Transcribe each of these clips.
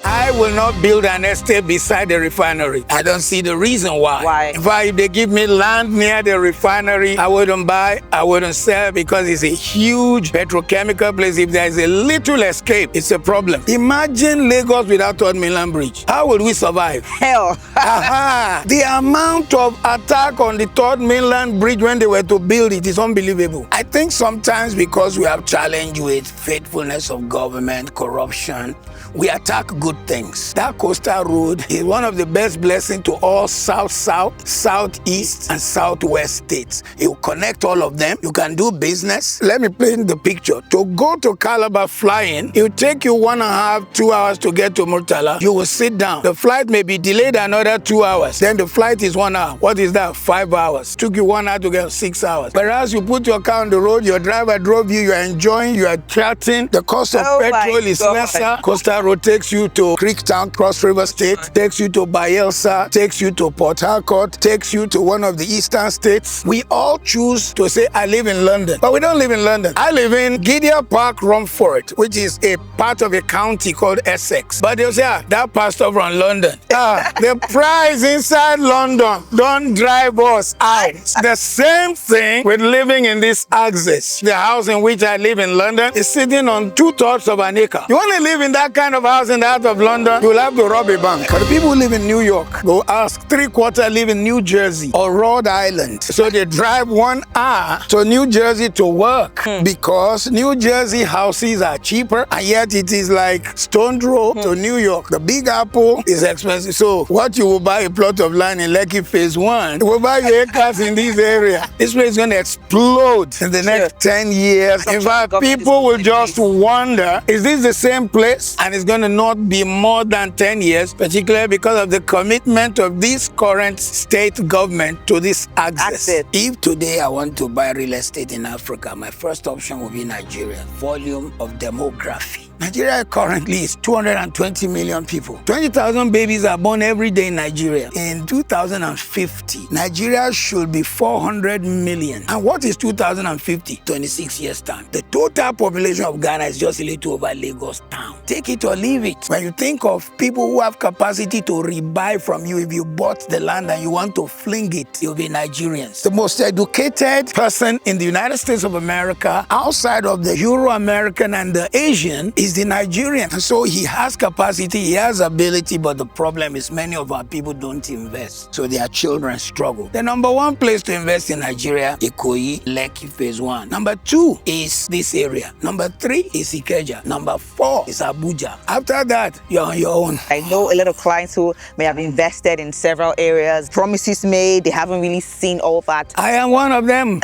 I will not build an estate beside the refinery. I don't see the reason why. Why? In fact, if they give me land near the refinery, I wouldn't buy, I wouldn't sell, because it's a huge petrochemical place. If there is a little escape, it's a problem. Imagine Lagos without Third Mainland Bridge. How would we survive? Hell. Aha. The amount of attack on the Third Mainland Bridge when they were to build it is unbelievable. I think sometimes because we have challenge with faithfulness of government, corruption, we attack good things. That coastal road is one of the best blessings to all South-South, Southeast, and Southwest states. It will connect all of them. You can do business. Let me paint the picture. To go to Calabar flying, it will take you 1.5, 2 hours to get to Murtala. You will sit down. The flight may be delayed another 2 hours. Then the flight is 1 hour. What is that? 5 hours. Took you 1 hour to get 6 hours. Whereas you put your car on the road, your driver drove you, you are enjoying, you are chatting. The cost of petrol is lesser. Coastal road takes you to Creektown, Cross River State, takes you to Bayelsa, takes you to Port Harcourt, takes you to one of the eastern states. We all choose to say, I live in London. But we don't live in London. I live in Gideon Park, Romford, which is a part of a county called Essex. But they'll say, that pastor from London. The price inside London don't drive us out. The same thing with living in this axis. The house in which I live in London is sitting on 2/3 of an acre. You want to live in that kind of house in the heart of London, you'll have to rob a bank. But the people who live in New York, go ask 3/4 live in New Jersey or Rhode Island. So they drive 1 hour to New Jersey to work because New Jersey houses are cheaper, and yet it is like stone throw to New York. The Big Apple is expensive. So what you will buy a plot of land in Lekki Phase 1, you will buy acres in this area. This place is going to explode in the next 10 years. In fact, people will just wonder, is this the same place? And it's going to not be more than 10 years, particularly because of the commitment of this current state government to this axis. If today I want to buy real estate in Africa, my first option will be Nigeria. Volume of demography. Nigeria currently is 220 million people. 20,000 babies are born every day in Nigeria. In 2050, Nigeria should be 400 million. And what is 2050? 26 years time. The total population of Ghana is just a little over Lagos town. Take it or leave it. When you think of people who have capacity to rebuy from you, if you bought the land and you want to fling it, you'll be Nigerians. The most educated person in the United States of America, outside of the Euro-American and the Asian, is the Nigerian. And so he has capacity, he has ability, but the problem is many of our people don't invest. So their children struggle. The number one place to invest in Nigeria, Ikoyi, Lekki Phase 1. Number 2 is this area. Number 3 is Ikeja. Number 4 is Abuja. After that, you're on your own. I know a lot of clients who may have invested in several areas, promises made, they haven't really seen all that. I am one of them.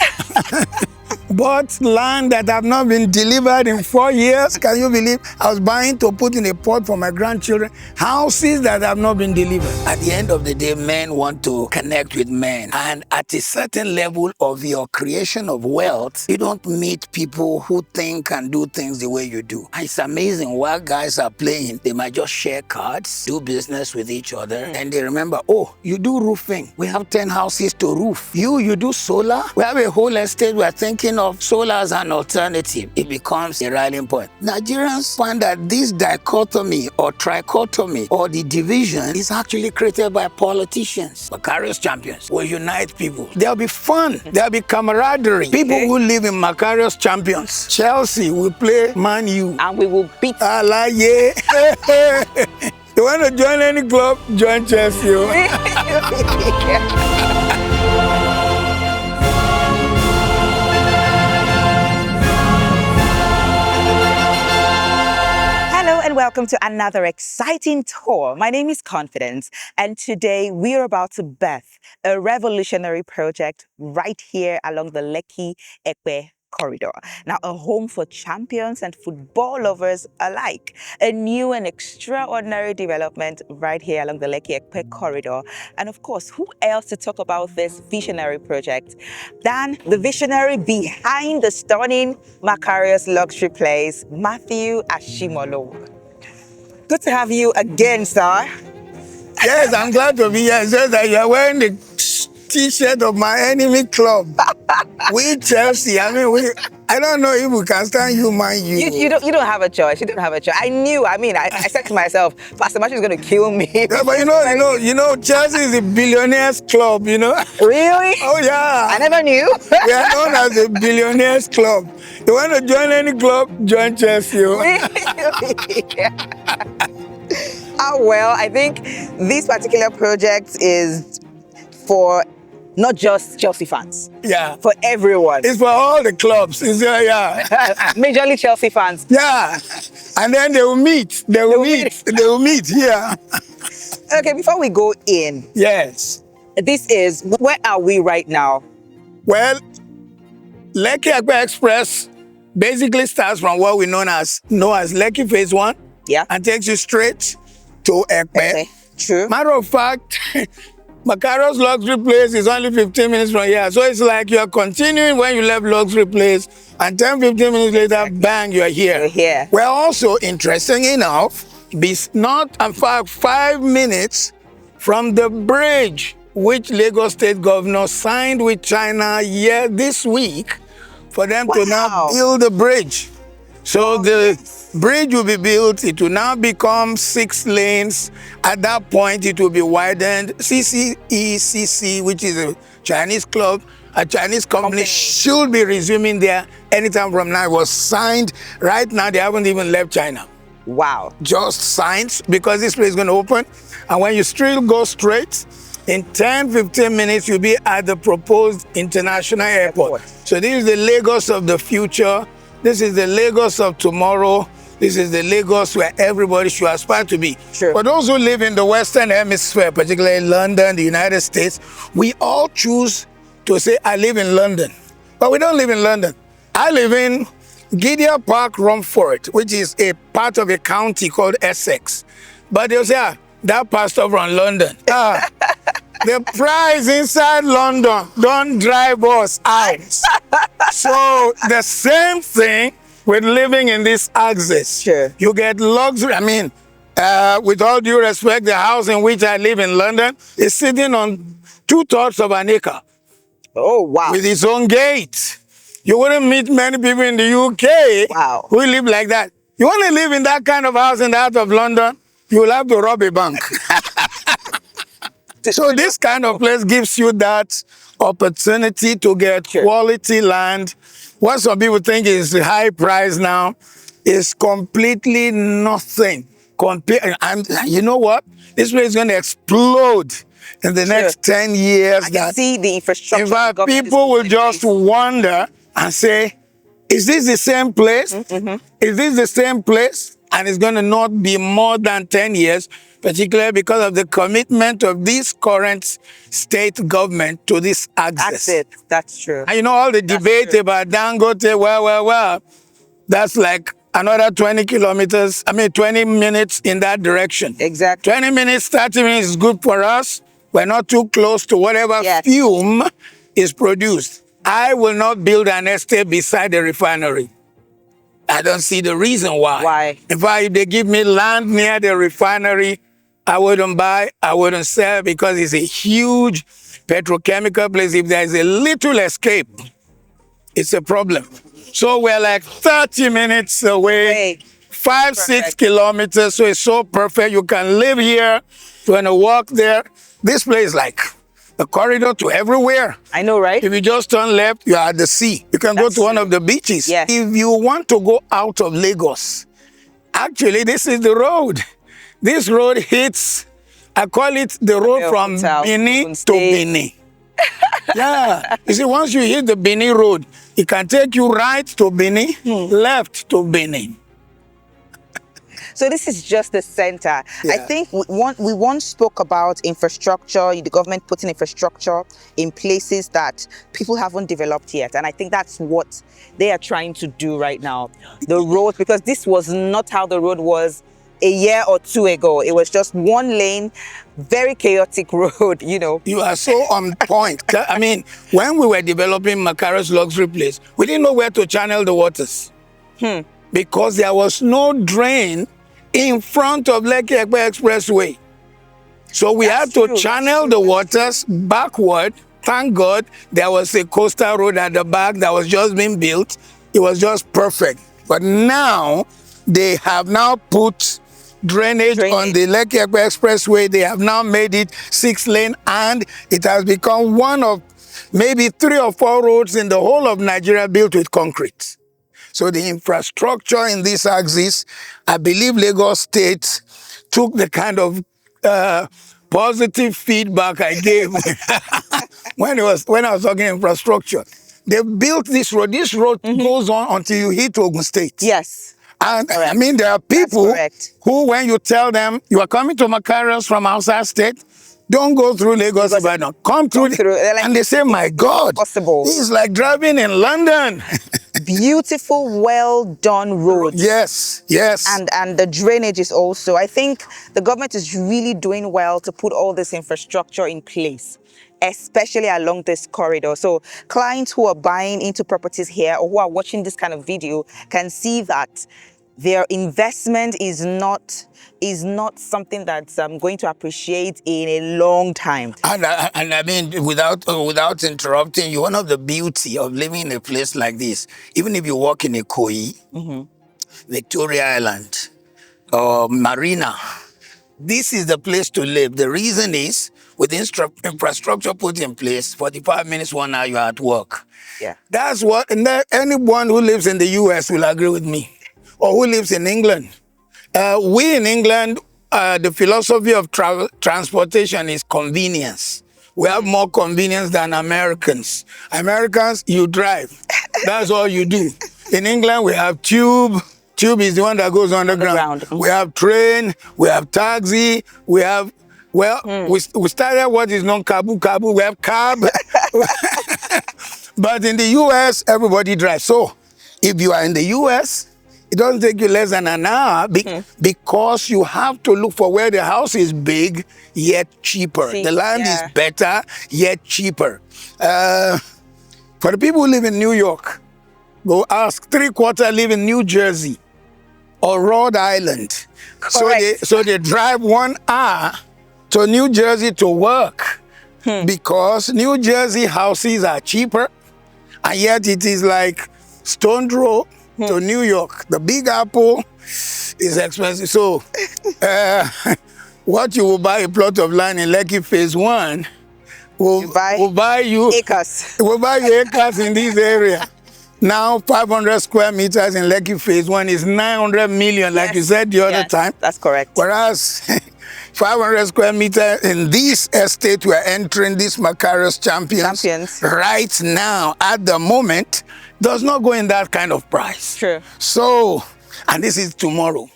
Bought land that have not been delivered in 4 years. Can you believe? I was buying to put in a pot for my grandchildren. Houses that have not been delivered. At the end of the day, men want to connect with men. And at a certain level of your creation of wealth, you don't meet people who think and do things the way you do. And it's amazing while guys are playing, they might just share cards, do business with each other. And they remember, oh, you do roofing. We have 10 houses to roof. You do solar. We have a whole estate. We're thinking of solar as an alternative. It becomes a rallying point. Nigerians find that this dichotomy or trichotomy or the division is actually created by politicians. Makarios Champions will unite people. There'll be fun. There'll be camaraderie. People who live in Makarios Champions. Chelsea will play Man U. And we will beat. You want to join any club? Join Chelsea. And welcome to another exciting tour. My name is Confidence, and today we are about to birth a revolutionary project right here along the Lekki-Ekpe corridor. Now, a home for champions and football lovers alike. A new and extraordinary development right here along the Lekki-Ekpe corridor. And of course, who else to talk about this visionary project than the visionary behind the stunning Makarios luxury place, Matthew Ashimolowo. Good to have you again, sir. Yes, I'm glad to be here. It's just that you're wearing the t-shirt of my enemy club. We Chelsea, I mean, I don't know if we can stand human you. You don't have a choice. You don't have a choice. I knew. I mean, I said to myself, Pastor Matthew is going to kill me. Yeah, but Chelsea is a billionaires club, Really? Oh yeah. I never knew. We are known as a billionaires club. You want to join any club, join Chelsea. Really? Well, I think this particular project is for not just Chelsea fans. Yeah. For everyone. It's for all the clubs. Yeah. Majorly Chelsea fans. Yeah. And then they will meet. They will meet here. Okay, before we go in. Yes. Where are we right now? Well, Lekki-Ekpe Express basically starts from what we know as Lekki Phase 1. Yeah. And takes you straight to Ekpe. Okay. True. Matter of fact, Makarios Luxury Place is only 15 minutes from here. So it's like you're continuing when you left Luxury Place, and 10, 15 minutes later, bang, you're here. You're here. We're also, interesting enough, not, in fact, 5 minutes from the bridge which Lagos State Governor signed with China this week for them to now build the bridge. So the bridge will be built. It will now become 6 lanes. At that point, it will be widened. CCECC, which is a Chinese club, a Chinese company, should be resuming there anytime from now. It was signed. Right now, they haven't even left China. Wow. Just signed, because this place is going to open. And when you still go straight, in 10, 15 minutes, you'll be at the proposed international airport. So this is the Lagos of the future. This is the Lagos of tomorrow. This is the Lagos where everybody should aspire to be. Sure. For those who live in the Western Hemisphere, particularly London, the United States, we all choose to say, I live in London. But we don't live in London. I live in Gideon Park, Romford, which is a part of a county called Essex. But they'll say, that pastor from London. The price inside London don't drive us out. So the same thing with living in this axis. Sure. You get luxury. I mean, with all due respect, the house in which I live in London is sitting on 2/3 of an acre. Oh, wow. With its own gate. You wouldn't meet many people in the UK who live like that. You want to live in that kind of house in the heart of London, you will have to rob a bank. So this kind of place gives you that opportunity to get quality land. What some people think is the high price now is completely nothing. And you know what? This place is going to explode in the next 10 years. I can see the infrastructure. In fact, people will just wonder and say, is this the same place? Is this the same place? And it's going to not be more than 10 years, particularly because of the commitment of this current state government to this axis. That's true. And all the debate about Dangote, well, that's like another 20 minutes in that direction. Exactly. 20 minutes, 30 minutes is good for us. We're not too close to whatever fume is produced. I will not build an estate beside the refinery. I don't see the reason why. Why? In fact, if they give me land near the refinery, I wouldn't buy, I wouldn't sell, because it's a huge petrochemical place. If there's a little escape, it's a problem. So we're like 30 minutes away, 5-6 kilometers. So it's so perfect. You can live here, you want to walk there. This place like a corridor to everywhere. I know, right? If you just turn left, you're at the sea. You can go to one of the beaches. Yes. If you want to go out of Lagos, actually, this is the road. This road hits, I call it the road from Benin to Benin. Yeah. You see, once you hit the Benin road, it can take you right to Benin, left to Benin. So this is just the center. Yeah. I think we once spoke about infrastructure, the government putting infrastructure in places that people haven't developed yet. And I think that's what they are trying to do right now. The road, because this was not how the road was a year or two ago. It was just one lane, very chaotic road, You are so on point. I mean, when we were developing Makarios Luxury Place, we didn't know where to channel the waters. Because there was no drain in front of Lekki-Ekpe Expressway. So we had to channel the waters backward thank God there was a coastal road at the back that was just being built. It was just perfect. But now they have now put drainage on the Lekki-Ekpe Expressway. They have now made it 6-lane, and it has become one of maybe 3 or 4 roads in the whole of Nigeria built with concrete. So the infrastructure in this axis, I believe Lagos State took the kind of positive feedback I gave when I was talking infrastructure. They built this road. This road goes on until you hit Ogun State. Yes. And I mean, there are people who, when you tell them you are coming to Makarios from outside state, don't go through Lagos, but come through. Like, and they say, my God, it's like driving in London. Beautiful, well done roads. Yes, yes. And the drainage is also, I think the government is really doing well to put all this infrastructure in place, especially along this corridor. So clients who are buying into properties here or who are watching this kind of video can see that their investment is not something that's going to appreciate in a long time. And I mean, without interrupting you, one of the beauty of living in a place like this, even if you walk in Ikoyi, Victoria Island, or Marina, this is the place to live. The reason is, with infrastructure put in place, 45 minutes, 1 hour, you're at work. Yeah. That's what, and anyone who lives in the US will agree with me, or who lives in England. We in England, the philosophy of transportation is convenience. We have more convenience than Americans. Americans, you drive. That's all you do. In England, we have tube. Tube is the one that goes underground. We have train, we have taxi, we have, we started what is known kabu, we have cab. But in the US, everybody drives. So if you are in the US, it doesn't take you less than an hour because you have to look for where the house is big, yet cheaper. The land is better, yet cheaper. For the people who live in New York, go ask. 3/4 live in New Jersey or Rhode Island. So they drive 1 hour to New Jersey to work because New Jersey houses are cheaper, and yet it is like stone throw to New York. The Big Apple is expensive. So what you will buy a plot of land in Lekki Phase 1 will buy you acres. Will buy you acres in this area. Now 500 square meters in Lekki Phase 1 is 900 million, like you said the other time. That's correct. Whereas 500 square meters in this estate we are entering, this Makarios Champions right now at the moment, does not go in that kind of price. True. So, and this is tomorrow.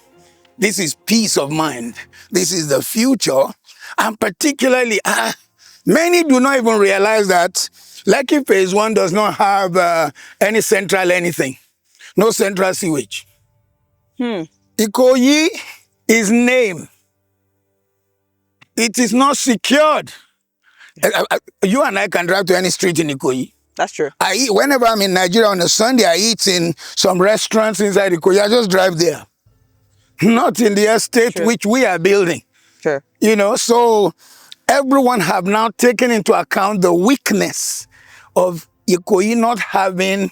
This is peace of mind. This is the future. And particularly, many do not even realize that Lekki Phase 1 does not have any central anything. No central sewage. Ikoyi is named. It is not secured. You and I can drive to any street in Ikoyi. That's true. I eat, whenever I'm in Nigeria on a Sunday, I eat in some restaurants inside Ikoyi. I just drive there. Not in the estate which we are building. Sure. You know, so everyone have now taken into account the weakness of Ikoyi not having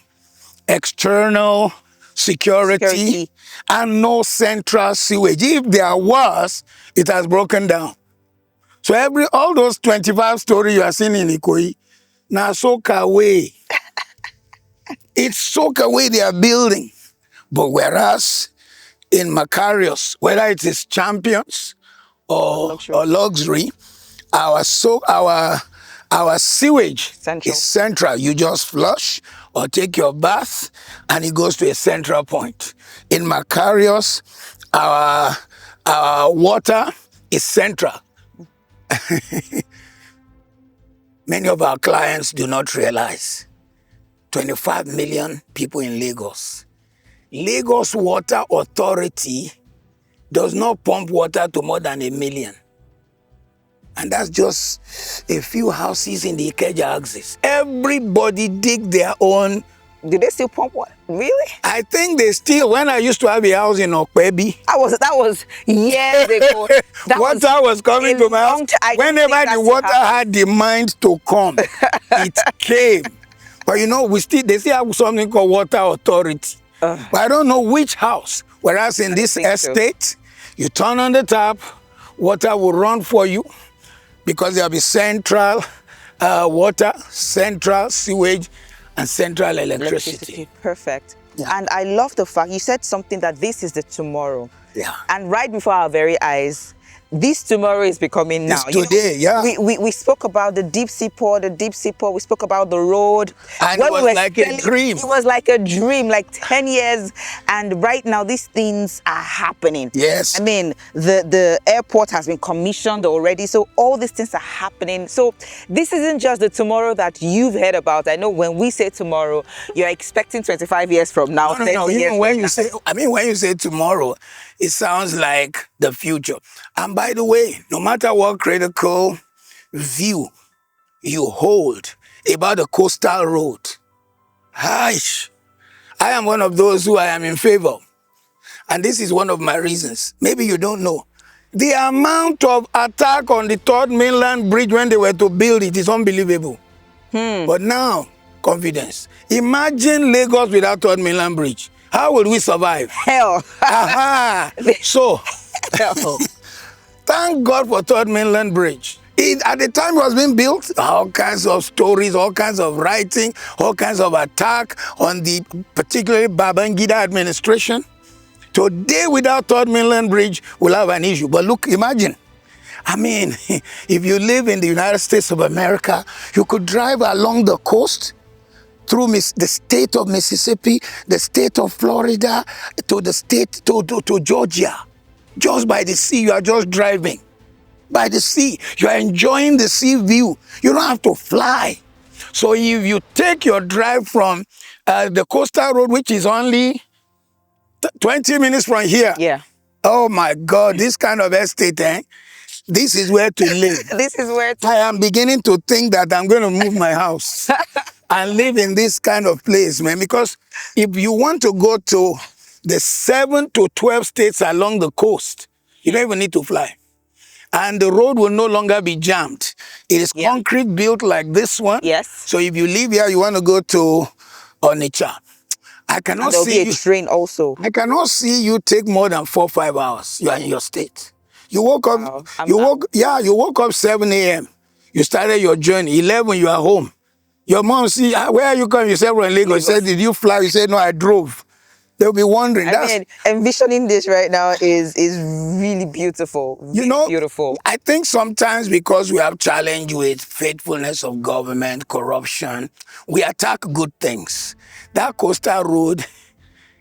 external security and no central sewage. If there was, it has broken down. So all those 25 stories you are seeing in Ikoyi, now soak away. It's soak away they are building. But whereas in Makarios, whether it is Champions or luxury, our sewage is central. You just flush or take your bath and it goes to a central point. In Makarios, our water is central. Many of our clients do not realize 25 million people in Lagos. Lagos Water Authority does not pump water to more than 1 million. And that's just a few houses in the Ikeja axis. Everybody dig their own Do they still pump water? Really? I think they still, when I used to have a house in Okpebi, That was years ago. That water was coming a to my house. long I don't Whenever think that the still water happens. had the mind to come, it came. But you know, they still have something called water authority. But I don't know which house. Whereas in this think so. estate, you turn on the tap, water will run for you because there'll be central water, central sewage, and central electricity. Perfect. Yeah. And I love the fact you said something that this is the tomorrow. Yeah. And right before our very eyes, this tomorrow is becoming now. It's today, yeah. We spoke about the deep sea port, We spoke about the road. And When it was we were like a dream. It was like a dream, like 10 years. And right now, these things are happening. Yes. I mean, the airport has been commissioned already. So all these things are happening. So this isn't just the tomorrow that you've heard about. I know when we say tomorrow, you're expecting 25 years from now. No. Even when you say, when you say tomorrow, it sounds like the future. And by the way, no matter what critical view you hold about the coastal road, I am one of those who I am in favor. And this is one of my reasons. Maybe you don't know. The amount of attack on the third mainland bridge when they were to build it is unbelievable. But now, confidence. Imagine Lagos without third mainland bridge. How will we survive? Hell. Aha! So, Hell. thank God for third mainland bridge. At the time it was being built, all kinds of stories, all kinds of writing, all kinds of attack on the particularly Babangida administration. Today, without third mainland bridge, we'll have an issue. But look, imagine. I mean, if you live in the United States of America, you could drive along the coast through the state of Mississippi, the state of Florida, to the state, to Georgia. Just by the sea, you are just driving. By the sea, you are enjoying the sea view. You don't have to fly. So if you take your drive from the coastal road, which is only 20 minutes from here. Yeah. Oh my God, this kind of estate, this is where to live. This is where I am beginning to think that I'm going to move my house and live in this kind of place, man. Because if you want to go to the 7 to 12 states along the coast, you don't even need to fly. And the road will no longer be jammed. It is concrete built like this one. Yes. So if you live here, you want to go to Onitsha. I cannot there'll see be a train also. I cannot see you take more than 4 or 5 hours. You are in your state. You woke up. Wow. You woke up 7 a.m. You started your journey. 11, you are home. Your mom see, where are you coming? You said, we're in Lagos. You said, did you fly? You said, no, I drove. They'll be wondering. I mean, envisioning this right now is really beautiful. Beautiful. I think sometimes because we have challenge with faithfulness of government, corruption, we attack good things. That coastal road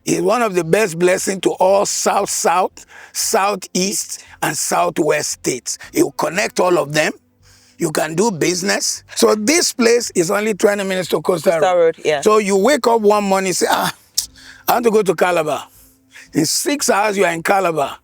is one of the best blessings to all South-South, Southeast, and Southwest states. It will connect all of them. You can do business. So this place is only 20 minutes to Coastal Road. Yeah. So you wake up one morning and say, I want to go to Calabar. In 6 hours, you are in Calabar.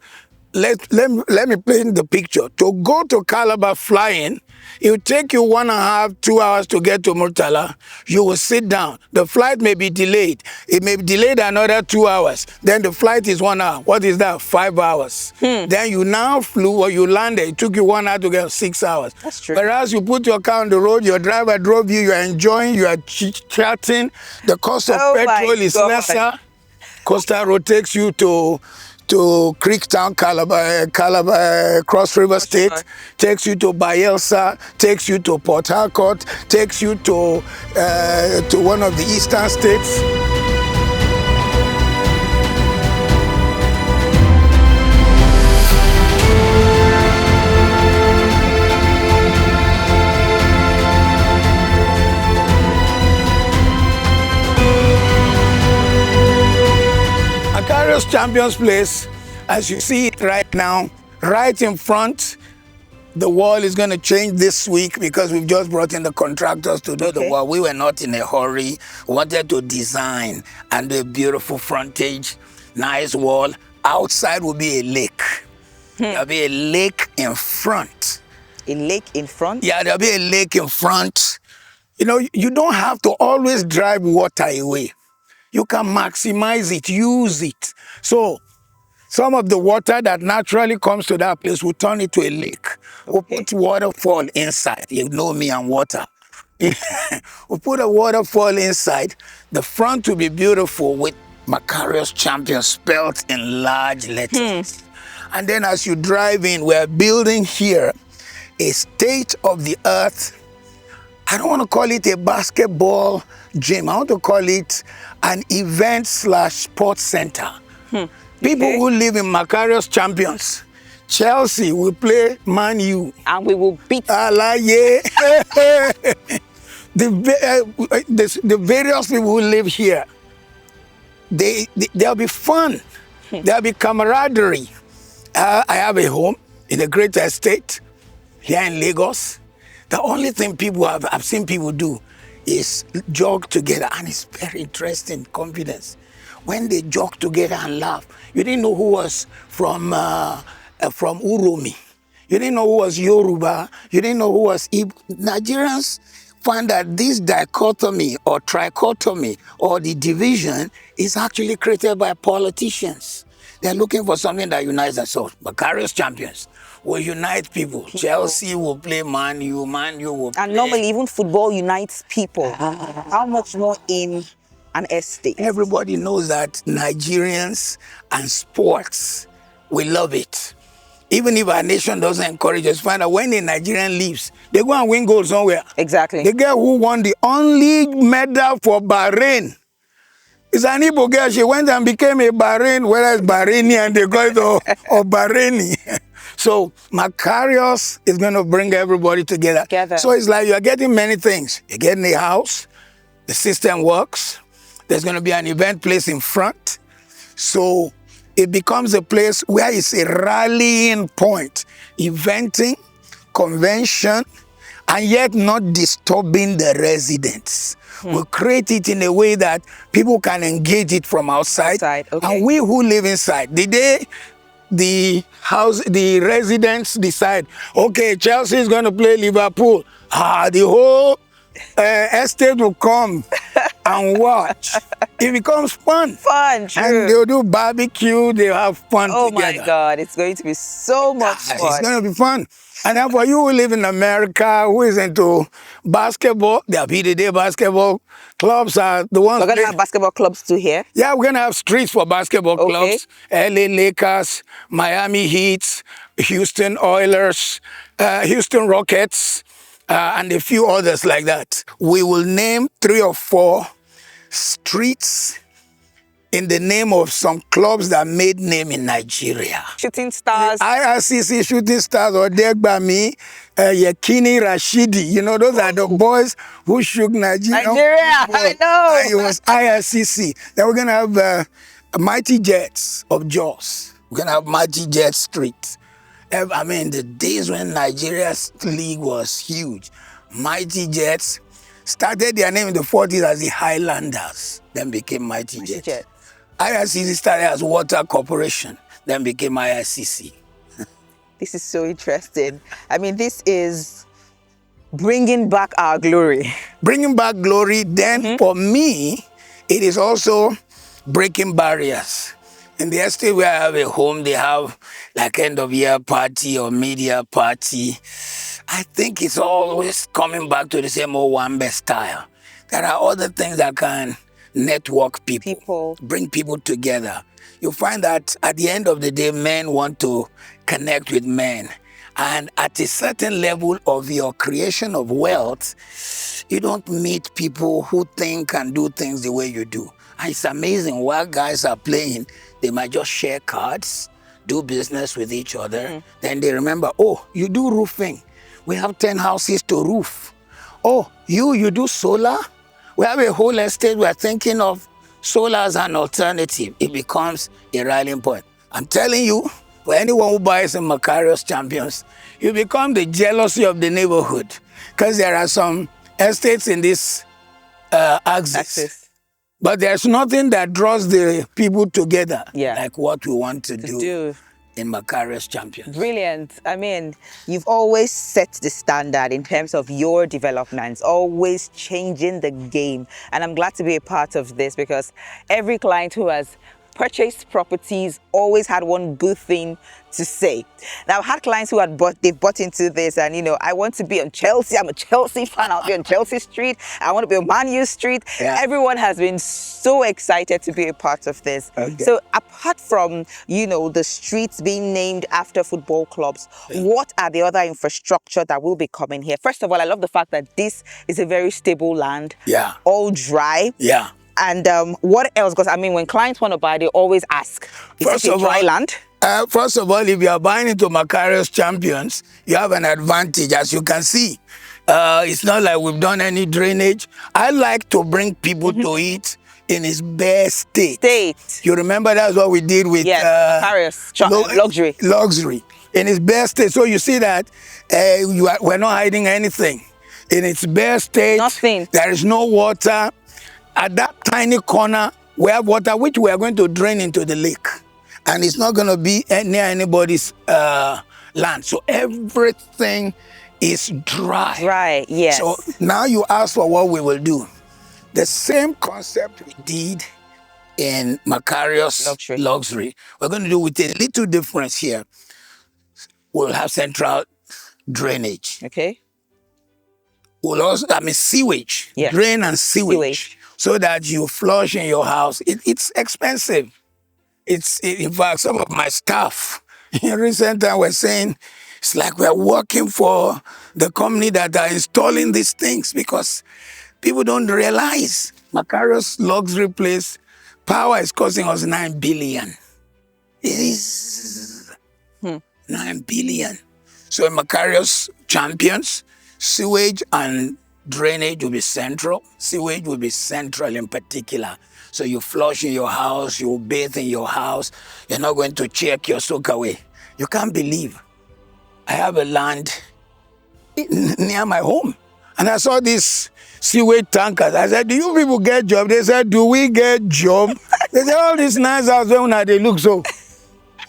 Let me paint the picture. To go to Calabar flying, it will take you 1.5, 2 hours to get to Murtala. You will sit down. The flight may be delayed. It may be delayed another 2 hours. Then the flight is 1 hour. What is that? 5 hours. Then you now flew or you landed. It took you 1 hour to get 6 hours. That's true. Whereas you put your car on the road, your driver drove you, you are enjoying, you are chatting. The cost of petrol is lesser. Coastal Road takes you to Creektown, Calabar, Cross River State, takes you to Bayelsa, takes you to Port Harcourt, takes you to one of the eastern states. Makarios Champions Place, as you see it right now, right in front. The wall is going to change this week because we've just brought in the contractors to do the wall. We were not in a hurry. We wanted to design and do a beautiful frontage, nice wall. Outside will be a lake. There'll be a lake in front. A lake in front? Yeah, there'll be a lake in front. You know, you don't have to always drive water away. you can maximize it, use it. So some of the water that naturally comes to that place, we'll turn it to a lake. We'll put waterfall inside. You know me and water. We'll put a waterfall inside. The front will be beautiful with Makarios Champions spelled in large letters. And then as you drive in, we're building here a state-of-the-art, I don't want to call it a basketball gym. I want to call it an event/sports center. People who live in Makarios Champions, Chelsea will play Man U. And we will beat Alaye. The various people who live here, there'll be fun. There'll be camaraderie. I have a home in a great estate here in Lagos. The only thing I've seen people do is jog together, and it's very interesting, confidence. When they jog together and laugh, you didn't know who was from Uromi. You didn't know who was Yoruba. You didn't know who was Igbo. Nigerians find that this dichotomy or trichotomy or the division is actually created by politicians. They're looking for something that unites us. So, Makarios Champions will unite people. Chelsea will play Man U will play. And normally, even football unites people. How much more in an estate? Everybody knows that Nigerians and sports, we love it. Even if our nation doesn't encourage us, find out when a Nigerian leaves, they go and win gold somewhere. Exactly. The girl who won the only medal for Bahrain is an Igbo girl. She went and became a Bahrain, whereas Bahrainian, they call it or Bahraini. So Makarios is going to bring everybody together. So it's like you're getting many things. You're getting a house, the system works, there's going to be an event place in front. So it becomes a place where it's a rallying point, eventing, convention, and yet not disturbing the residents. We'll create it in a way that people can engage it from outside. And we who live inside, the day the residents decide, okay, Chelsea is going to play Liverpool, the whole estate will come and watch. It becomes fun. True. And they'll do barbecue, they'll have fun together. Oh my God, it's going to be so much fun. It's going to be fun. And then for you who live in America, who is into basketball, there'll be the day basketball clubs are the ones. We're going to have basketball clubs too here? Yeah, we're going to have streets for basketball clubs. LA Lakers, Miami Heat, Houston Oilers, Houston Rockets, and a few others like that. We will name 3 or 4 streets in the name of some clubs that made name in Nigeria. Shooting Stars. IRCC Shooting Stars, or Degbami, Yekini Rashidi. You know, those are the boys who shook Nigeria. I know. It was IRCC. Then we're going to have Mighty Jets of Jos. We're going to have Mighty Jets Street. I mean, the days when Nigeria's league was huge. Mighty Jets started their name in the 40s as the Highlanders, then became Mighty Jets. IRCC started as Water Corporation, then became IRCC. This is so interesting. I mean, this is bringing back our glory. Bringing back glory. Then for me, it is also breaking barriers. In the estate where I have a home, they have like end of year party or media party. I think it's always coming back to the same old Wambe style. There are other things that can network people, bring people together. You find that at the end of the day, men want to connect with men. And at a certain level of your creation of wealth, you don't meet people who think and do things the way you do. And it's amazing while guys are playing, they might just share cards, do business with each other. Then they remember, oh, you do roofing. We have 10 houses to roof. Oh, you do solar? We have a whole estate. We're thinking of solar as an alternative. It becomes a rallying point. I'm telling you, for anyone who buys in Makarios Champions, you become the jealousy of the neighborhood. Because there are some estates in this axis. But there's nothing that draws the people together like what we want to do. in Makarios Champions. Brilliant. I mean, you've always set the standard in terms of your developments, always changing the game. And I'm glad to be a part of this because every client who has purchased properties always had one good thing to say. Now, I've had clients who they've bought into this and, I want to be on Chelsea. I'm a Chelsea fan. I'll be on Chelsea Street. I want to be on Man U Street. Yeah. Everyone has been so excited to be a part of this. Okay. So apart from, the streets being named after football clubs, what are the other infrastructure that will be coming here? First of all, I love the fact that this is a very stable land. Yeah. All dry. Yeah. And what else? Because, when clients want to buy, they always ask, is First it a of dry all, land? First of all, if you are buying into Makarios Champions, you have an advantage, as you can see. It's not like we've done any drainage. I like to bring people to it in its best state. You remember that's what we did with Makarios Luxury. Luxury. In its best state. So you see that we're not hiding anything. In its best state, Nothing. There is no water. At that tiny corner, we have water which we are going to drain into the lake. And it's not going to be near anybody's land. So everything is dry. Right, yes. So now you ask for what we will do. The same concept we did in Makarios Luxury. We're going to do with a little difference here. We'll have central drainage. Okay. We'll also, sewage. Yeah. Drain and sewage. So that you flush in your house. It's expensive. In fact, some of my staff in recent time were saying, it's like we're working for the company that are installing these things because people don't realize Makarios Luxury Place, power is costing us 9 billion. It is 9 billion. So in Makarios Champions, sewage and drainage will be central. Sewage will be central in particular. So you flush in your house, you bathe in your house. You're not going to check your soak away. You can't believe. I have a land near my home. And I saw these sewage tankers. I said, do you people get job? They said, do we get job? They said, all these nice houses, when they look so.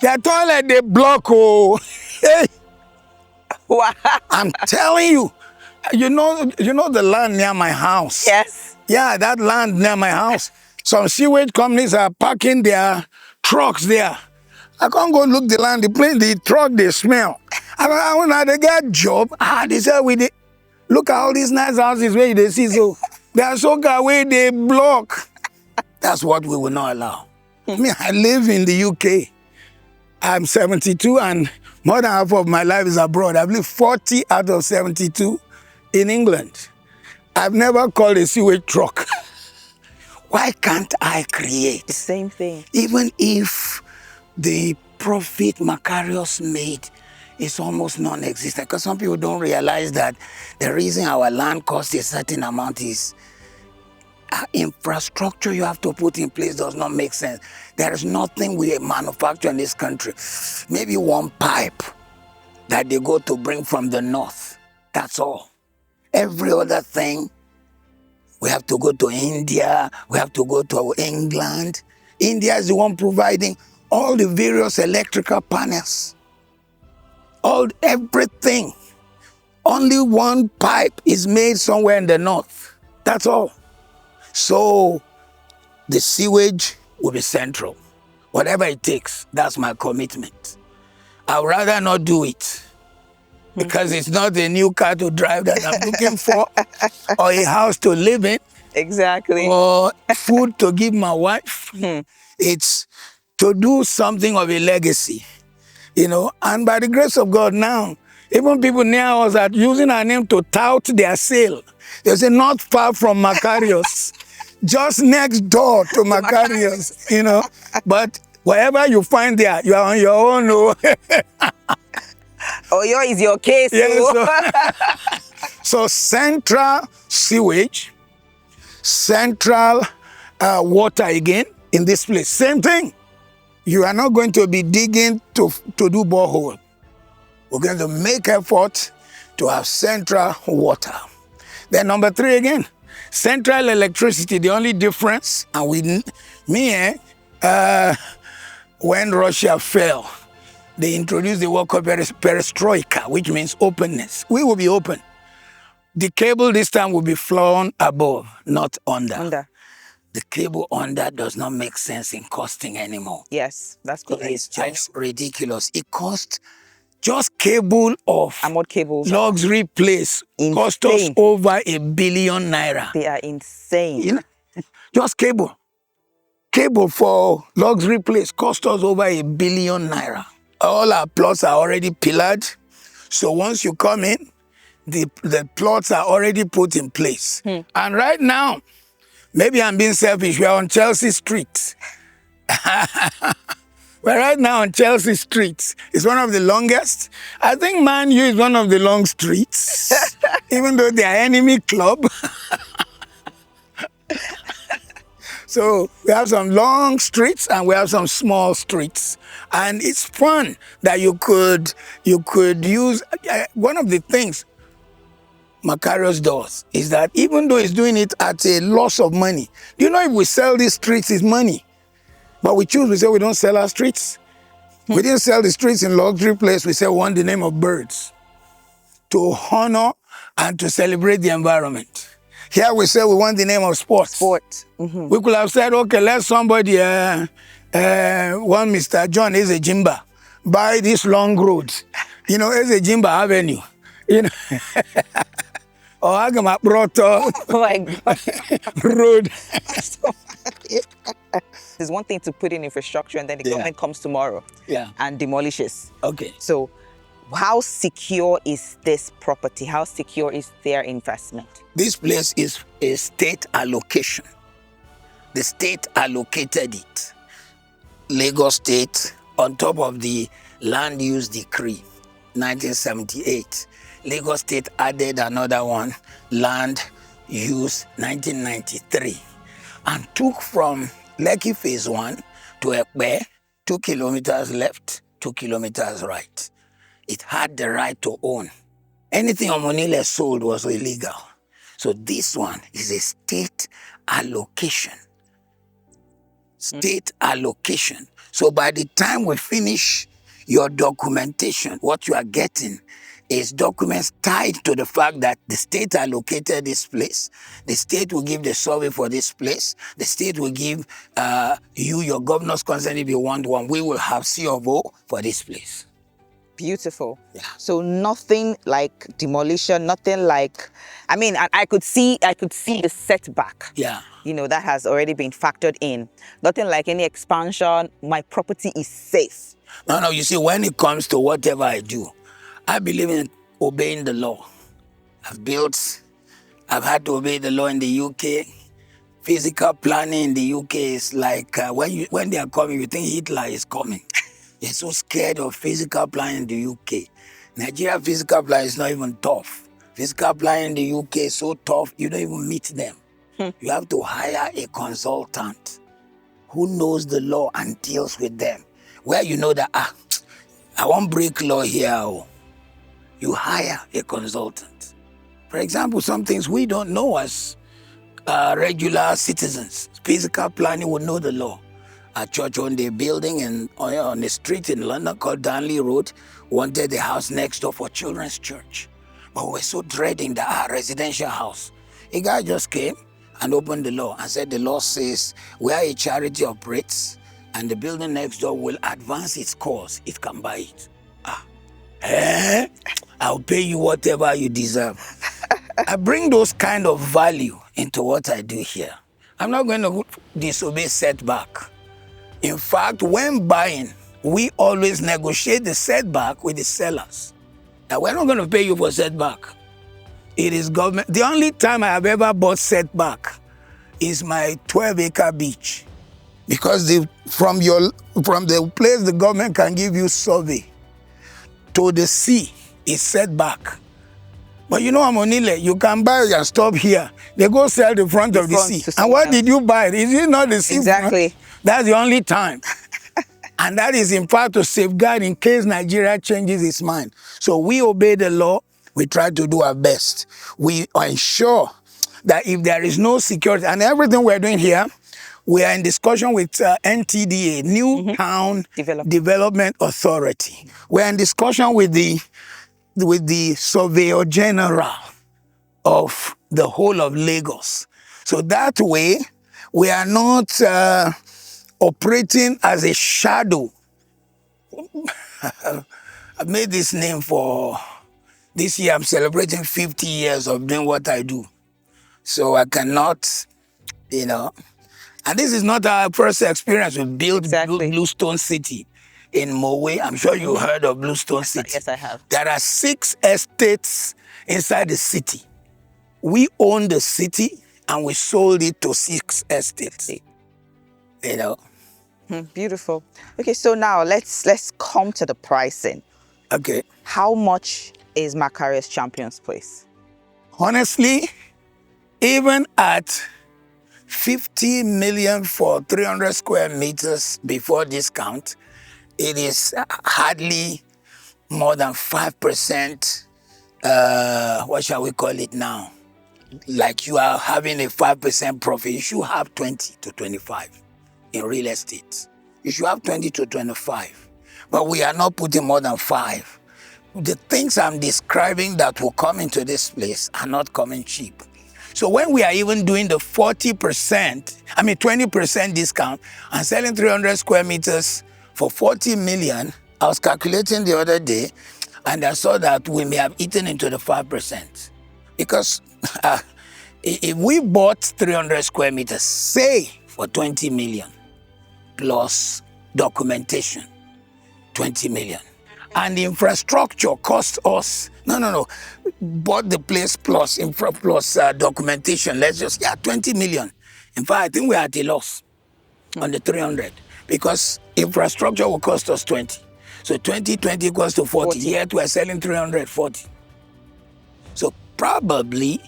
Their toilet, they block. Oh. Hey. Wow. I'm telling you. You know the land near my house? Yes. Yeah, that land near my house. Some sewage companies are parking their trucks there. I can't go look the land, the truck, they smell. When they get job, they say, look at all these nice houses where they see, so they are so away, they block. That's what we will not allow. I live in the UK. I'm 72 and more than half of my life is abroad. I've lived 40 out of 72 in England. I've never called a sewage truck. Why can't I create the same thing? Even if the profit Makarios made is almost non-existent, because some people don't realize that the reason our land costs a certain amount is infrastructure you have to put in place does not make sense. There is nothing we manufacture in this country. Maybe one pipe that they go to bring from the north. That's all. Every other thing, we have to go to India, we have to go to England. India is the one providing all the various electrical panels, everything. Only one pipe is made somewhere in the north. That's all. So the sewage will be central. Whatever it takes, that's my commitment. I'd rather not do it. Because it's not a new car to drive that I'm looking for, or a house to live in. Exactly. Or food to give my wife. It's to do something of a legacy, And by the grace of God now, even people near us are using our name to tout their sale. They say, not far from Makarios, just next door to Makarios, But wherever you find there, you are on your own. Oh, is your case. Yes, so central sewage, central water again in this place. Same thing. You are not going to be digging to do borehole. We're going to make effort to have central water. Then number 3 again, central electricity. The only difference, and when Russia fell, they introduced the word called perestroika, which means openness. We will be open. The cable this time will be flown above, not under. The cable under does not make sense in costing anymore. Yes, that's correct. It's just ridiculous. It costs just cable of and what cables luxury place cost us over ₦1 billion. They are insane. You know, just cable. Cable for luxury place cost us over ₦1 billion. All our plots are already pillared. So once you come in, the plots are already put in place. And right now, maybe I'm being selfish, we're on Chelsea Street. We're right now on Chelsea Street. It's one of the longest. I think Man U is one of the long streets, even though they are enemy club. So we have some long streets and we have some small streets. And it's fun that you could use. One of the things Makarios does is that even though he's doing it at a loss of money, do you know if we sell these streets, it's money. But we say we don't sell our streets. We didn't sell the streets in luxury place. We sell one the name of birds to honor and to celebrate the environment. Here we say we want the name of sports. We could have said, okay, let somebody, one Mr. John Ezejimba, buy this long road. You know, Ezejimba Avenue. You know, or Agama Broto Road. There's one thing to put in infrastructure and then the government comes tomorrow and demolishes. Okay. So how secure is this property? How secure is their investment? This place is a state allocation. The state allocated it. Lagos State, on top of the Land Use Decree, 1978. Lagos State added another one, Land Use, 1993. And took from Lekki Phase 1 to Ekpe, 2 kilometers left, 2 kilometers right. It had the right to own. Anything Omonile sold was illegal. So this one is a state allocation. State allocation. So by the time we finish your documentation, what you are getting is documents tied to the fact that the state allocated this place. The state will give the survey for this place. The state will give you your governor's consent if you want one. We will have C of O for this place. Beautiful. Yeah. So nothing like demolition, nothing like, I mean, I could see the setback. Yeah. You know, that has already been factored in. Nothing like any expansion. My property is safe. No, you see, when it comes to whatever I do, I believe in obeying the law. I've had to obey the law in the UK. Physical planning in the UK is like, when they are coming, you think Hitler is coming. They're so scared of physical planning in the UK. Nigeria physical planning is not even tough. Physical planning in the UK is so tough, you don't even meet them. You have to hire a consultant who knows the law and deals with them. Where you know that, I won't break law here. You hire a consultant. For example, some things we don't know as regular citizens. Physical planning would know the law. A church owned a building on a street in London called Darnley Road, wanted the house next door for children's church. But we were so dreading our residential house. A guy just came and opened the law and said the law says where a charity operates and the building next door will advance its cause, it can buy it. I'll pay you whatever you deserve. I bring those kind of value into what I do here. I'm not going to disobey setback. In fact, when buying, we always negotiate the setback with the sellers. Now, we're not going to pay you for setback. It is government. The only time I have ever bought setback is my 12-acre beach. Because from the place the government can give you survey to the sea is setback. But you know, Amonile, you can buy and stop here. They go sell the front of the sea. And what did you buy? Is it not the sea? Exactly. Front? That's the only time. And that is in part to safeguard in case Nigeria changes its mind. So we obey the law. We try to do our best. We ensure that if there is no security, and everything we're doing here, we are in discussion with NTDA, New Town Development Authority. We are in discussion with the Surveyor General of the whole of Lagos. So that way, we are not operating as a shadow. I made this name for this year. I'm celebrating 50 years of doing what I do. So I cannot, and this is not our first experience. We built Bluestone City in Mowe. I'm sure you heard of Bluestone City. Yes, I have. There are 6 estates inside the city. We own the city and we sold it to 6 estates. Beautiful. Okay, so now let's come to the pricing. Okay. How much is Makarios Champions Place? Honestly, even at 50 million for 300 square meters before discount, it is hardly more than 5%, what shall we call it now? Like you are having a 5% profit. You should have 20 to 25 in real estate. You should have 20 to 25. But we are not putting more than 5. The things I'm describing that will come into this place are not coming cheap. So when we are even doing the 20% discount and selling 300 square meters for 40 million, I was calculating the other day and I saw that we may have eaten into the 5%. Because if we bought 300 square meters, say for 20 million, plus documentation, 20 million. And the infrastructure cost us, bought the place plus documentation, 20 million. In fact, I think we're at a loss on the 300 because infrastructure will cost us 20. So 20 equals to 40. Yet we're selling 340. So probably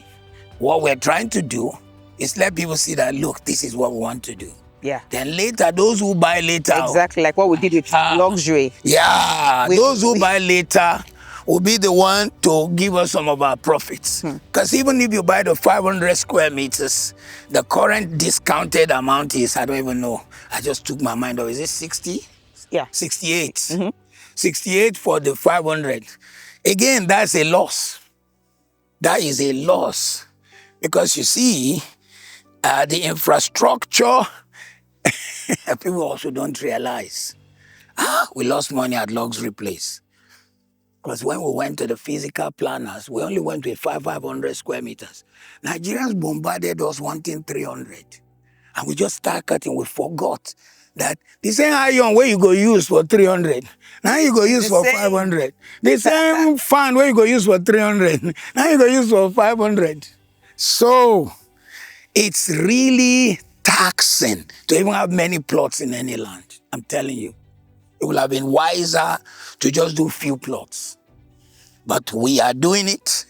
what we're trying to do is let people see that, look, this is what we want to do. Yeah. Then later, those who buy later. Exactly, like what we did with luxury. Yeah, those who buy later will be the one to give us some of our profits. Because even if you buy the 500 square meters, the current discounted amount is, I don't even know. I just took my mind off. Is it 60? Yeah. 68. 68 for the 500. Again, that's a loss. That is a loss. Because you see, the infrastructure, people also don't realize. We lost money at Luxury Place. Because when we went to the physical planners, we only went with 500 square meters. Nigerians bombarded us wanting 300. And we just started cutting. We forgot that the same iron where you go use for 300, now you go use for 500. The same fan where you go use for 300, now you go use for 500. So it's really taxing to even have many plots in any land. I'm telling you. It would have been wiser to just do few plots. But we are doing it.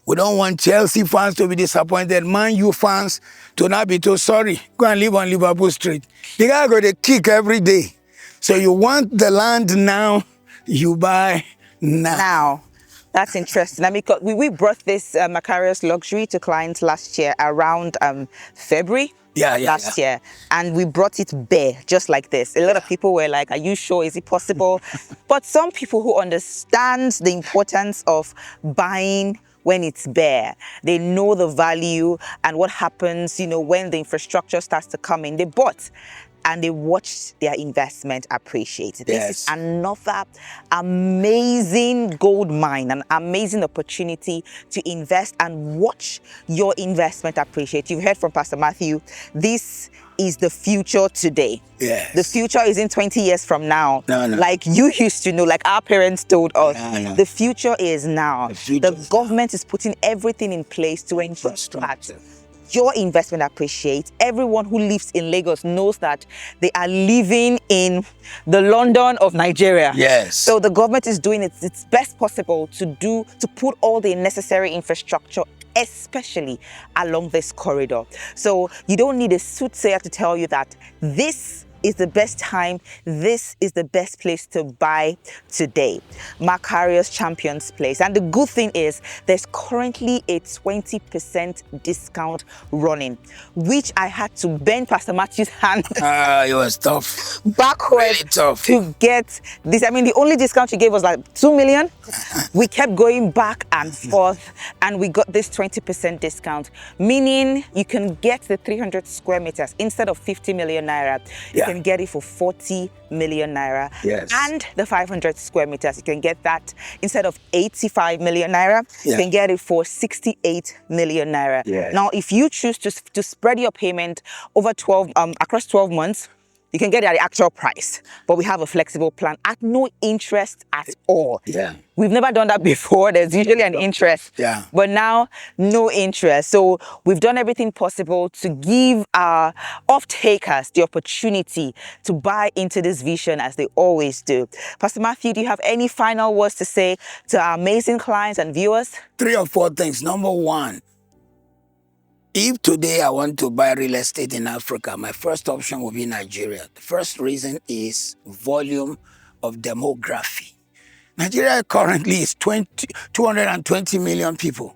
We don't want Chelsea fans to be disappointed. Man U fans to not be too sorry. Go and live on Liverpool Street. The guy got a kick every day. So you want the land now, you buy now. That's interesting. I mean, we brought this Makarios Luxury to clients last year around February. Last year, and we brought it bare, just like this. A lot of people were like, are you sure? Is it possible? But some people who understand the importance of buying when it's bare, they know the value and what happens, when the infrastructure starts to come in. They bought and they watched their investment appreciate. This is another amazing gold mine, an amazing opportunity to invest and watch your investment appreciate. You've heard from Pastor Matthew, this is the future today. Yes. The future is in 20 years from now. No. Like you used to know, like our parents told us. No. The future is now. The government is putting everything in place to ensure that your investment appreciates. Everyone who lives in Lagos knows that they are living in the London of Nigeria. Yes. So the government is doing its best possible to put all the necessary infrastructure, especially along this corridor. So you don't need a soothsayer to tell you that this is the best time. This is the best place to buy today. Makarios Champions Place. And the good thing is there's currently a 20% discount running, which I had to bend Pastor Matthew's hand It was tough. backwards Really tough. to get this. I mean, the only discount you gave was like 2 million. We kept going back and forth, and we got this 20% discount, meaning you can get the 300 square meters instead of 50 million naira. You Yeah. can get it for 40 million naira. Yes. And the 500 square meters, you can get that instead of 85 million naira. Yeah. You can get it for 68 million naira. Yes. Now, if you choose to spread your payment over 12 across 12 months, you can get it at the actual price, but we have a flexible plan at no interest at all. Yeah. We've never done that before. There's usually an interest, Yeah. but now no interest. So we've done everything possible to give our off-takers the opportunity to buy into this vision as they always do. Pastor Matthew, do you have any final words to say to our amazing clients and viewers? 3 or 4 things. Number one, if today I want to buy real estate in Africa, my first option will be Nigeria. The first reason is volume of demography. Nigeria currently is 220 million people.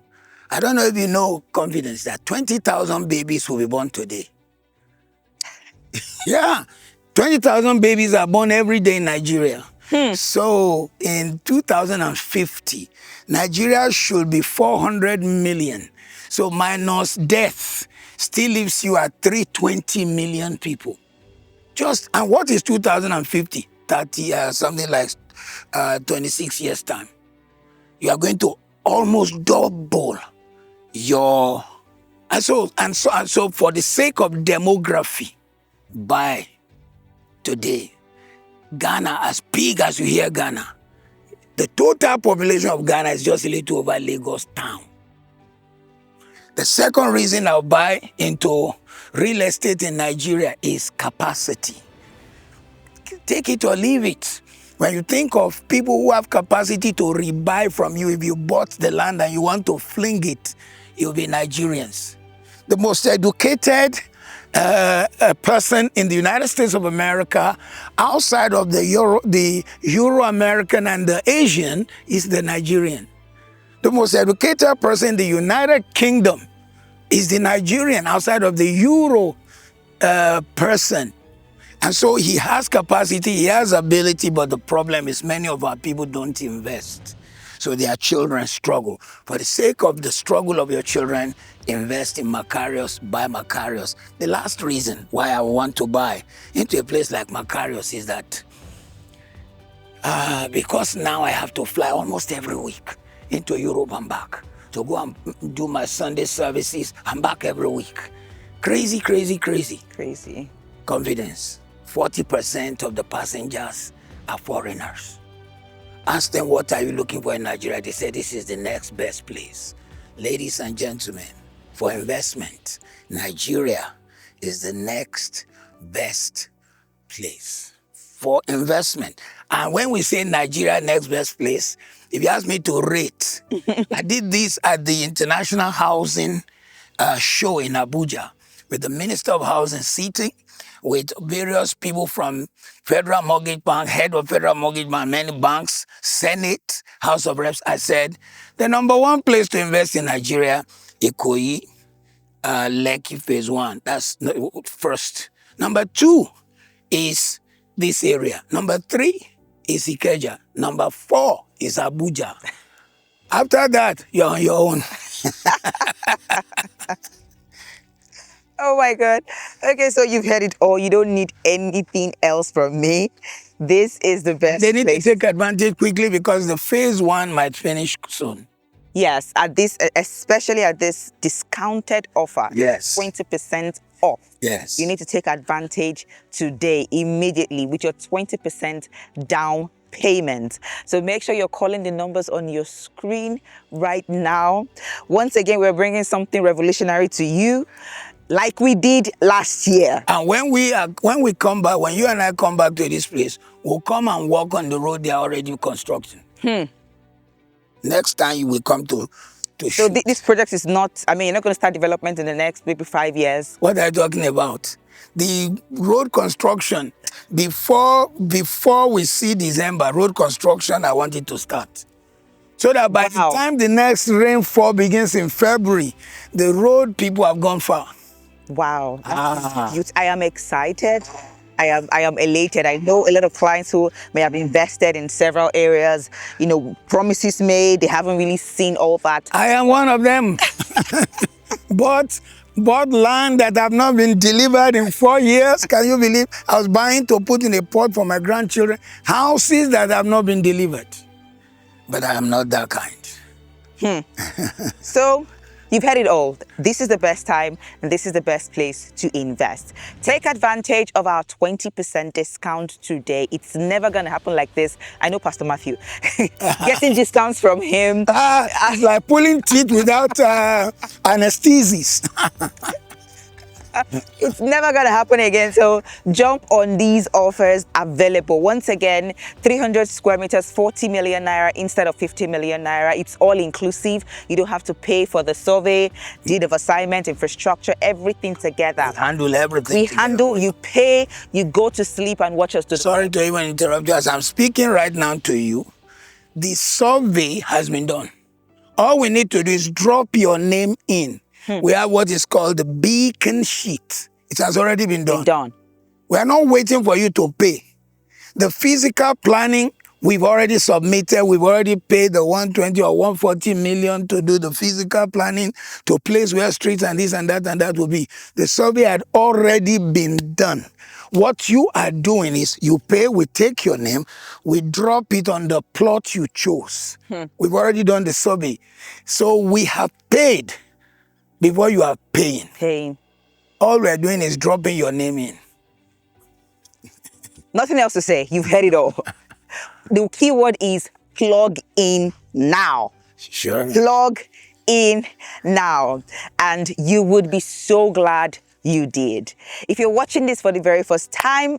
I don't know if you know, confidence, that 20,000 babies will be born today. Yeah, 20,000 babies are born every day in Nigeria. So in 2050, Nigeria should be 400 million. So minus death still leaves you at 320 million people. And what is 2050? 30, something like 26 years time. You are going to almost double your, and so for the sake of demography, by today, Ghana, as big as you hear Ghana, the total population of Ghana is just a little over Lagos town. The second reason I'll buy into real estate in Nigeria is capacity. Take it or leave it. When you think of people who have capacity to rebuy from you, if you bought the land and you want to fling it, you'll be Nigerians. The most educated person in the United States of America, outside of the Euro-American and the Asian, is the Nigerian. The most educated person in the United Kingdom is the Nigerian, outside of the Euro person. And so he has capacity, he has ability, but the problem is many of our people don't invest. So their children struggle. For the sake of the struggle of your children, invest in Makarios, buy Makarios. The last reason why I want to buy into a place like Makarios is that because now I have to fly almost every week into Europe and back to go and do my Sunday services. I'm back every week. Crazy, crazy, crazy. Crazy. Confidence. 40% of the passengers are foreigners. Ask them, what are you looking for in Nigeria? They say this is the next best place. Ladies and gentlemen, for investment, Nigeria is the next best place for investment. And when we say Nigeria next best place, if you ask me to rate, I did this at the International Housing Show in Abuja with the Minister of Housing sitting, with various people from Federal Mortgage Bank, head of Federal Mortgage Bank, many banks, Senate, House of Reps. I said, the number one place to invest in Nigeria, Ikoyi, Lekki Phase 1. That's first. Number 2 is this area. Number 3 is Ikeja. Number 4 is Abuja. After that, you're on your own. Oh my God. Okay, so you've heard it all. You don't need anything else from me. This is the best They need place. to take advantage quickly because the Phase 1 might finish soon. Yes, especially at this discounted offer. Yes. 20% off. Yes. You need to take advantage today, immediately, with your 20% down payment. So make sure you're calling the numbers on your screen right now. Once again, we're bringing something revolutionary to you, like we did last year. And when we come back, when you and I come back to this place, we'll come and walk on the road they are already constructing. Next time you will come to So shoot. this project is not, I mean, you're not going to start development in the next maybe 5 years. What are you talking about? The road construction Before we see December, road construction, I want it to start. So that by the Wow. time the next rainfall begins in February, the road people have gone far. Wow, that's huge. I am excited. I am elated. I know a lot of clients who may have invested in several areas, promises made, they haven't really seen all that. I am one of them. Bought land that have not been delivered in 4 years. Can you believe? I was buying to put in a pot for my grandchildren. Houses that have not been delivered. But I am not that kind. So you've heard it all. This is the best time and this is the best place to invest. Take advantage of our 20% discount today. It's never going to happen like this. I know Pastor Matthew. Getting discounts from him. It's like pulling teeth without anesthesis. It's never going to happen again. So jump on these offers available. Once again, 300 square meters, 40 million naira instead of 50 million naira. It's all inclusive. You don't have to pay for the survey, deed of assignment, infrastructure, everything together. We handle everything. We handle, you pay, you go to sleep and watch us do. Sorry to even interrupt you. As I'm speaking right now to you, the survey has been done. All we need to do is drop your name in. We have what is called the beacon sheet. It has already been done. We are not waiting for you to pay. The physical planning, we've already submitted. We've already paid the 120 or 140 million to do the physical planning to place where streets and this and that will be. The survey had already been done. What you are doing is you pay, we take your name, we drop it on the plot you chose. We've already done the survey. So we have paid before you are paying. All we're doing is dropping your name in. Nothing else to say. You've heard it all. The key word is plug in now. Sure. Plug in now. And you would be so glad you did. If you're watching this for the very first time,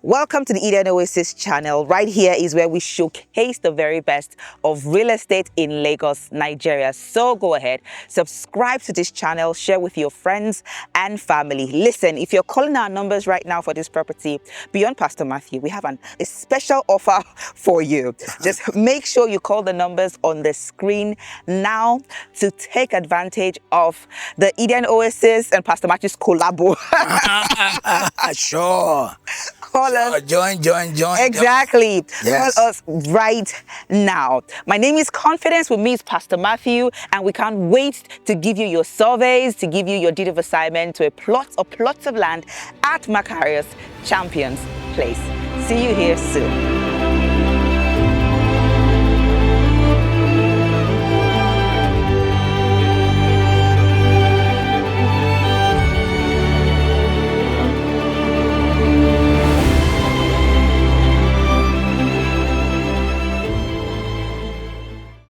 welcome to the Eden Oasis channel. Right here is where we showcase the very best of real estate in Lagos, Nigeria. So go ahead, subscribe to this channel, share with your friends and family. Listen, if you're calling our numbers right now for this property, beyond Pastor Matthew, we have a special offer for you. Just make sure you call the numbers on the screen now to take advantage of the Eden Oasis and Pastor Matthew's collab. Sure. Call us. Join. Exactly. Yes. Call us right now. My name is Confidence. With me is Pastor Matthew, and we can't wait to give you your surveys, to give you your deed of assignment to a plot or plots of land at Makarios Champions Place. See you here soon.